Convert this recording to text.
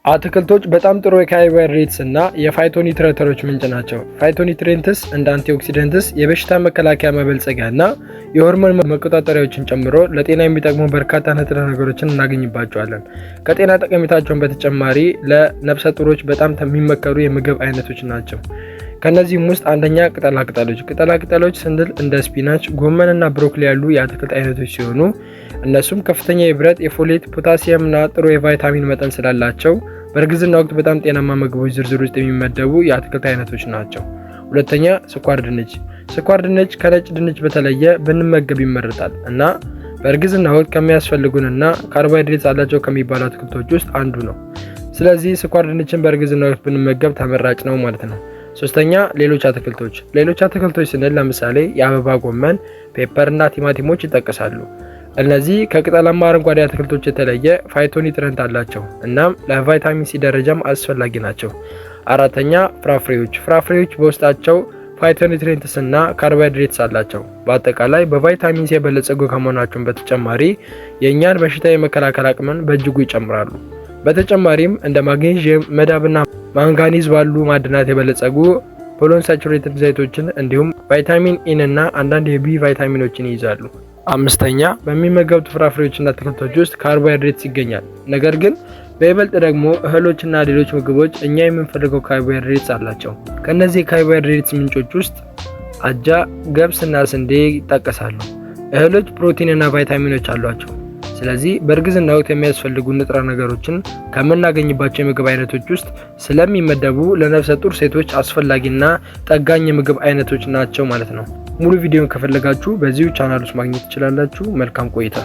አትክልቶች በጣም ጥሩ የካርቦሃይድሬትስ እና የፋይቶኒትሬተሮች ምንጭ ናቸው። ፋይቶኒትሬንትስ እንደ አንቲኦክሲደንትስ፣ የበሽታ መከላከያ መበልጸጊያ እና የሆርሞን መቆጣጠሪያዎችን ጨምሮ ለጤና የሚጠቅሙ በርካታ ንጥረ ነገሮችን እናገኝባቸዋለን። ከጤና ጠቀሜታቸውን በተጨማሪ ለነፍሰ ጡሮች በጣም የሚመከሩ የምግብ አይነቶች ናቸው። ከነዚህም ውስጥ አንደኛ ቅጠላቅጠሎች ስንል እንደ ስፒናች፣ ጎመን እና ብሮኮሊ ያሉ የአትክልት አይነቶች ሲሆኑ እነሱም ከፍተኛ የብረት፣ የፎሌት፣ ፖታሲየም እና ጥሩ የቫይታሚን መጠን ስላላቸው በእርግዝና ወቅት በጣም ጤናማ ምግቦች ዝርዝር ውስጥ የሚመደቡ የአትክልት አይነቶች ናቸው። ሁለተኛ ስኳር ድንች ከነጭ ድንች በተለየ ብንመገብ ይመረጣል እና በእርግዝና ወቅት ከሚያስፈልጉንና ካርቦሃይድሬትስ አላቸው ከሚባሉ አትክልቶች ውስጥ አንዱ ነው። ስለዚህ ስኳር ድንችን በእርግዝና ወቅት ብንመገብ ተመራጭ ነው ማለት ነው። ሶስተኛ ሌሎች አትክልቶች ስንል ለምሳሌ የአበባ ጎመን፣ ፔፐር እና ቲማቲሞች ይጠቀሳሉ። እነዚህ ከቅጠላማ አረንጓዴ አትክልቶች የተለየ ፋይቶኒትረንት አላቸው እናም ለቫይታሚን ሲ ደረጃም አስፈላጊ ናቸው። አራተኛ ፍራፍሬዎች በውስጣቸው ፋይቶኒትሬንትስ እና ካርቦሃይድሬትስ አላቸው። በአጠቃላይ በቫይታሚን ሲ የበለጸጉ ከመሆናቸውም በተጨማሪ የእኛን በሽታ የመከላከል አቅምን በእጅጉ ይጨምራሉ። በተጨማሪም እንደ ማግኔዥየም፣ መዳብና ማንጋኒዝ ባሉ ማዕድናት የበለጸጉ ፖሊኢንሳቹሬትድ ዘይቶችን እንዲሁም ቫይታሚን ኢን እና አንዳንድ የቢ ቫይታሚኖችን ይይዛሉ። አምስተኛ በሚመገቡት ፍራፍሬዎችና አትክልቶች ውስጥ ካርቦሃይድሬትስ ይገኛል። ነገር ግን በይበልጥ ደግሞ እህሎችና ሌሎች ምግቦች እኛ የምንፈልገው ካርቦሃይድሬትስ አላቸው። ከነዚህ የካርቦሃይድሬትስ ምንጮች ውስጥ አጃ፣ ገብስና ስንዴ ይጠቀሳሉ። እህሎች ፕሮቲንና ቫይታሚኖች አሏቸው። ስለዚህ በእርግዝና ወቅት የሚያስፈልጉ ንጥረ ነገሮችን ከምናገኝባቸው የምግብ አይነቶች ውስጥ ስለሚመደቡ ለነፍሰ ጡር ሴቶች አስፈላጊና ጠጋኝ የምግብ አይነቶች ናቸው ማለት ነው። ሙሉ ቪዲዮን ከፈለጋችሁ በዚሁ ቻናል ውስጥ ማግኘት ትችላላችሁ። መልካም ቆይታ።